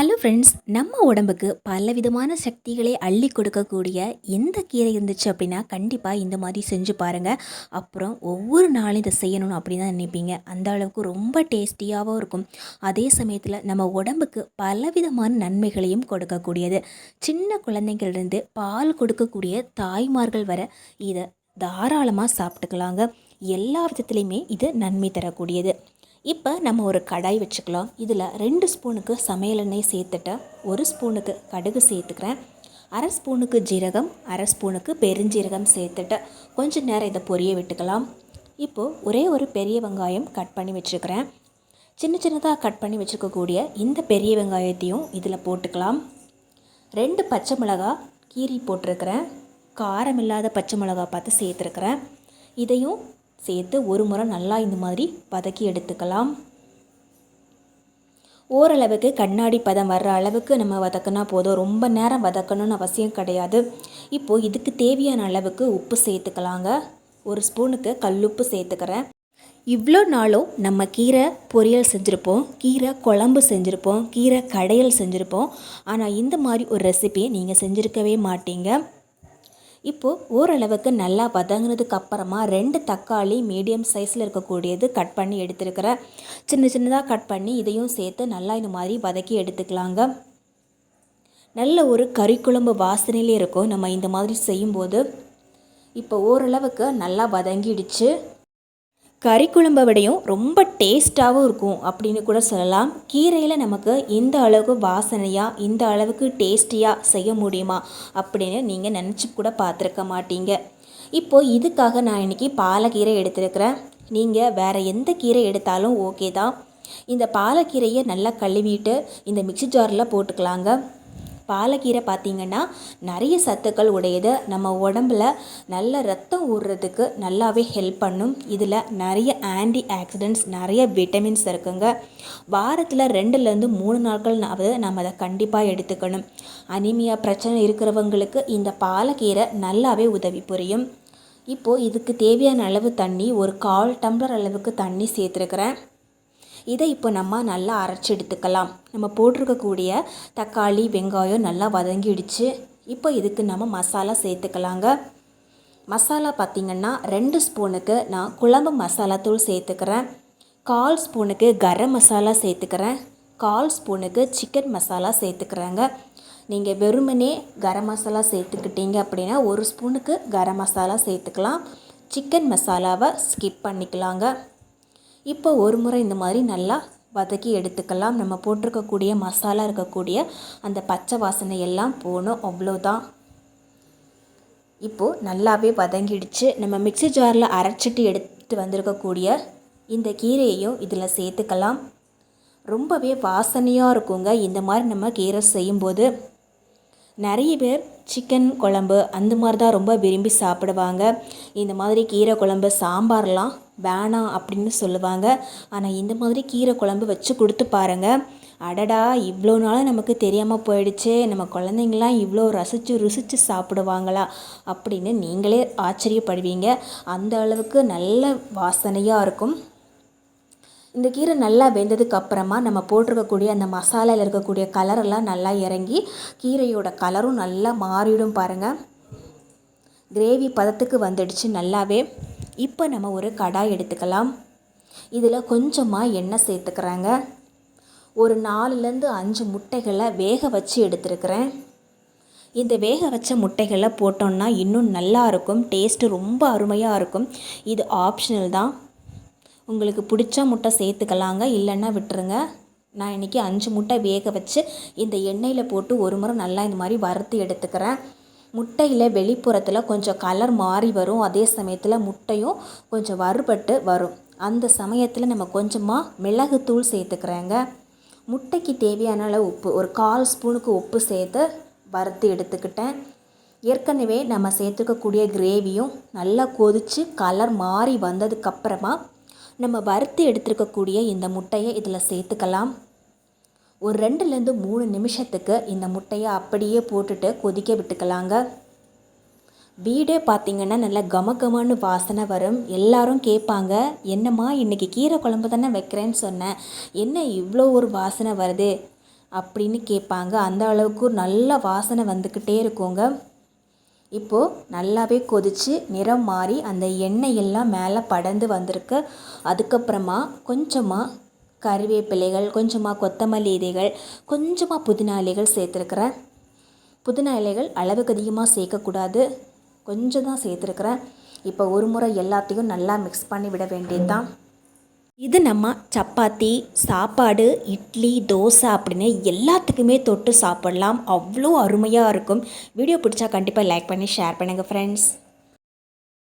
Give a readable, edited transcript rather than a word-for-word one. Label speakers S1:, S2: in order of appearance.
S1: Hello friends, நம்ம உடம்புக்கு பலவிதமான சக்திகளை அள்ளி கொடுக்கக்கூடிய எந்த கீரை இருந்துச்சு அப்படின்னா கண்டிப்பாக இந்த மாதிரி செஞ்சு பாருங்கள். அப்புறம் ஒவ்வொரு நாளும் இதை செய்யணும்னு அப்படி தான் நினைப்பீங்க. அந்த அளவுக்கு ரொம்ப டேஸ்டியாகவும் இருக்கும். அதே சமயத்தில் நம்ம உடம்புக்கு பலவிதமான நன்மைகளையும் கொடுக்கக்கூடியது. சின்ன குழந்தைங்கள்லேருந்து பால் கொடுக்கக்கூடிய தாய்மார்கள் வர இதை தாராளமாக சாப்பிட்டுக்கலாங்க. எல்லா விதத்துலேயுமே இது நன்மை தரக்கூடியது. இப்போ நம்ம ஒரு கடாய் வச்சுக்கலாம். இதில் 2 ஸ்பூனுக்கு சமையல் எண்ணெய் சேர்த்துட்டு 1 ஸ்பூனுக்கு கடுகு சேர்த்துக்கிறேன். அரை ஸ்பூனுக்கு ஜீரகம், அரை ஸ்பூனுக்கு பெருஞ்சீரகம் சேர்த்துட்டு கொஞ்சம் நேரம் இதை பொரிய விட்டுக்கலாம். இப்போது ஒரே ஒரு பெரிய வெங்காயம் கட் பண்ணி வச்சுருக்கிறேன். சின்ன சின்னதாக கட் பண்ணி வச்சுருக்கக்கூடிய இந்த பெரிய வெங்காயத்தையும் இதில் போட்டுக்கலாம். 2 பச்சை மிளகாய் கீரி போட்டிருக்கிறேன். காரம் இல்லாத பச்சை மிளகாய் பார்த்து சேர்த்துருக்கிறேன். இதையும் சேர்த்து ஒரு முறை நல்லா இந்த மாதிரி வதக்கி எடுத்துக்கலாம். ஓரளவுக்கு கண்ணாடி பதம் வர்ற அளவுக்கு நம்ம வதக்கினா போதும். ரொம்ப நேரம் வதக்கணும்னு அவசியம் கிடையாது. இப்போது இதுக்கு தேவையான அளவுக்கு உப்பு சேர்த்துக்கலாங்க. 1 ஸ்பூனுக்கு கல்லுப்பு சேர்த்துக்கிறேன். இவ்வளோ நாளும் நம்ம கீரை பொரியல் செஞ்சுருப்போம், கீரை குழம்பு செஞ்சுருப்போம், கீரை கடையல் செஞ்சுருப்போம். ஆனால் இந்த மாதிரி ஒரு ரெசிபியை நீங்கள் செஞ்சுருக்கவே மாட்டீங்க. இப்போது ஓரளவுக்கு நல்லா வதங்கினதுக்கு அப்புறமா 2 தக்காளி மீடியம் சைஸில் இருக்கக்கூடியது கட் பண்ணி எடுத்துருக்கிறேன். சின்ன சின்னதாக கட் பண்ணி இதையும் சேர்த்து நல்லா இந்த மாதிரி வதக்கி எடுத்துக்கலாங்க. நல்ல ஒரு கறிக்குழம்பு வாசனையிலே இருக்கும் நம்ம இந்த மாதிரி செய்யும்போது. இப்போ ஓரளவுக்கு நல்லா வதங்கிடுச்சு. கறி குழம்பை விடையும் ரொம்ப டேஸ்ட்டாகவும் இருக்கும் அப்படின்னு கூட சொல்லலாம். கீரையில் நமக்கு இந்த அளவுக்கு வாசனையாக, இந்த அளவுக்கு டேஸ்டியாக செய்ய முடியுமா அப்படின்னு நீங்கள் நினச்சி கூட பார்த்துருக்க மாட்டீங்க. இப்போது இதுக்காக நான் இன்றைக்கி பாலக்கீரை எடுத்துருக்கிறேன். நீங்கள் வேறு எந்த கீரை எடுத்தாலும் ஓகே தான். இந்த பாலக்கீரையை நல்லா கழுவிட்டு இந்த மிக்ஸி ஜாரில் போட்டுக்கலாங்க. பாலக்கீரை பார்த்திங்கன்னா நிறைய சத்துக்கள் உடையது. நம்ம உடம்புல நல்ல ரத்தம் ஊறுறதுக்கு நல்லாவே ஹெல்ப் பண்ணும். இதில் நிறைய ஆன்டி ஆக்சிடென்ட்ஸ், நிறைய விட்டமின்ஸ் இருக்குங்க. வாரத்தில் 2லேருந்து 3 நாட்கள்னாவது நம்ம அதை கண்டிப்பாக எடுத்துக்கணும். அனிமியா பிரச்சனை இருக்கிறவங்களுக்கு இந்த பாலக்கீரை நல்லாவே உதவி புரியும். இப்போது இதுக்கு தேவையான அளவு தண்ணி, ஒரு 1/4 டம்ளர் அளவுக்கு தண்ணி சேர்த்துருக்கிறேன். இதை இப்போ நம்ம நல்லா அரைச்சி எடுத்துக்கலாம். நம்ம போட்டிருக்கக்கூடிய தக்காளி வெங்காயம் நல்லா வதங்கிடுச்சு. இப்போ இதுக்கு நம்ம மசாலா சேர்த்துக்கலாங்க. மசாலா பார்த்திங்கன்னா 2 ஸ்பூனுக்கு நான் குழம்பு மசாலா தூள் சேர்த்துக்கிறேன். 1/4 ஸ்பூனுக்கு கரம் மசாலா சேர்த்துக்கிறேன். 1/4 ஸ்பூனுக்கு சிக்கன் மசாலா சேர்த்துக்கிறேங்க. நீங்கள் வெறுமனே கரம் மசாலா சேர்த்துக்கிட்டீங்க அப்படின்னா 1 ஸ்பூனுக்கு கரம் மசாலா சேர்த்துக்கலாம். சிக்கன் மசாலாவை ஸ்கிப் பண்ணிக்கலாங்க. இப்போ ஒரு முறை இந்த மாதிரி நல்லா வதக்கி எடுத்துக்கலாம். நம்ம போட்டிருக்கக்கூடிய மசாலா இருக்கக்கூடிய அந்த பச்சை வாசனை எல்லாம் போகணும், அவ்வளோதான். இப்போது நல்லாவே வதங்கிடுச்சு. நம்ம மிக்ஸி ஜாரில் அரைச்சிட்டு எடுத்து வந்திருக்கக்கூடிய இந்த கீரையையும் இதில் சேர்த்துக்கலாம். ரொம்பவே வாசனையாக இருக்குங்க இந்த மாதிரி நம்ம கீரை செய்யும்போது. நிறைய பேர் சிக்கன் குழம்பு அந்த மாதிரி தான் ரொம்ப விரும்பி சாப்பிடுவாங்க. இந்த மாதிரி கீரை குழம்பு சாம்பார்லாம் வேணாம் அப்படின்னு சொல்லுவாங்க. ஆனால் இந்த மாதிரி கீரை குழம்பு வச்சு கொடுத்து பாருங்கள். அடடா, இவ்வளோ நாள் நமக்கு தெரியாமல் போயிடுச்சே, நம்ம குழந்தைங்களாம் இவ்வளோ ருசித்து சாப்பிடுவாங்களா அப்படின்னு நீங்களே ஆச்சரியப்படுவீங்க. அந்த அளவுக்கு நல்ல வாசனையாக இருக்கும். இந்த கீரை நல்லா வெந்ததுக்கு அப்புறமா நம்ம போட்டிருக்கக்கூடிய அந்த மசாலாவில் இருக்கக்கூடிய கலரெல்லாம் நல்லா இறங்கி கீரையோட கலரும் நல்லா மாறிடும் பாருங்கள். கிரேவி பதத்துக்கு வந்துடுச்சு நல்லாவே. இப்போ நம்ம ஒரு கடாய் எடுத்துக்கலாம். இதில் கொஞ்சமாக எண்ணெய் சேர்த்துக்கிறாங்க. ஒரு 4லேருந்து 5 முட்டைகளை வேக வச்சு எடுத்துருக்கிறேன். இந்த வேக வச்ச முட்டைகளை போட்டோன்னா இன்னும் நல்லா இருக்கும். டேஸ்ட்டு ரொம்ப அருமையாக இருக்கும். இது ஆப்ஷனல் தான். உங்களுக்கு பிடிச்ச முட்டை சேர்த்துக்கலாங்க, இல்லைன்னா விட்டுருங்க. நான் இன்றைக்கி 5 முட்டை வேக வச்சு இந்த எண்ணெயில் போட்டு ஒரு முறை நல்லா இந்த மாதிரி வறுத்து எடுத்துக்கிறேன். முட்டையில் வெளிப்புறத்தில் கொஞ்சம் கலர் மாறி வரும். அதே சமயத்தில் முட்டையும் கொஞ்சம் வறுபட்டு வரும். அந்த சமயத்தில் நம்ம கொஞ்சமாக மிளகுத்தூள் சேர்த்துக்கிறேங்க. முட்டைக்கு தேவையான அளவு உப்பு, ஒரு 1/4 ஸ்பூனுக்கு உப்பு சேர்த்து வறுத்து எடுத்துக்கிட்டேன். ஏற்கனவே நம்ம சேர்த்துக்கக்கூடிய கிரேவியும் நல்லா கொதித்து கலர் மாறி வந்ததுக்கப்புறமா நம்ம வறுத்து எடுத்துருக்கக்கூடிய இந்த முட்டையை இதில் சேர்த்துக்கலாம். ஒரு 2லேருந்து 3 நிமிஷத்துக்கு இந்த முட்டையை அப்படியே போட்டுட்டு கொதிக்க விட்டுக்கலாங்க. வீடே பார்த்திங்கன்னா நல்லா கமகமான்னு வாசனை வரும். எல்லாரும் கேட்பாங்க, என்னம்மா இன்றைக்கி கீரை குழம்பு தானே வைக்கிறேன்னு சொன்னேன், என்ன இவ்வளோ ஒரு வாசனை வருது அப்படின்னு கேட்பாங்க. அந்த அளவுக்கு நல்ல வாசனை வந்துக்கிட்டே இருக்குங்க. இப்போது நல்லாவே கொதித்து நிறம் மாறி அந்த எண்ணெய் எல்லாம் மேலே படர்ந்து வந்திருக்கு. அதுக்கப்புறமா கொஞ்சமாக கறிவேப்பிலைகள், கொஞ்சமாக கொத்தமல்லி இலைகள், கொஞ்சமாக புதினா இலைகள் சேர்த்துருக்குறேன். புதினா இலைகள் அளவுக்கு அதிகமாக சேர்க்கக்கூடாது, கொஞ்சம் தான் சேர்த்துருக்குறேன். இப்போ ஒரு முறை எல்லாத்தையும் நல்லா மிக்ஸ் பண்ணி விட வேண்டியது தான். இது நம்ம சப்பாத்தி, சாப்பாடு, இட்லி, தோசை அப்படின்னு எல்லாத்துக்குமே தொட்டு சாப்பிடலாம். அவ்வளோ அருமையாக இருக்கும். வீடியோ பிடிச்சா கண்டிப்பாக லைக் பண்ணி ஷேர் பண்ணுங்கள் ஃப்ரெண்ட்ஸ்.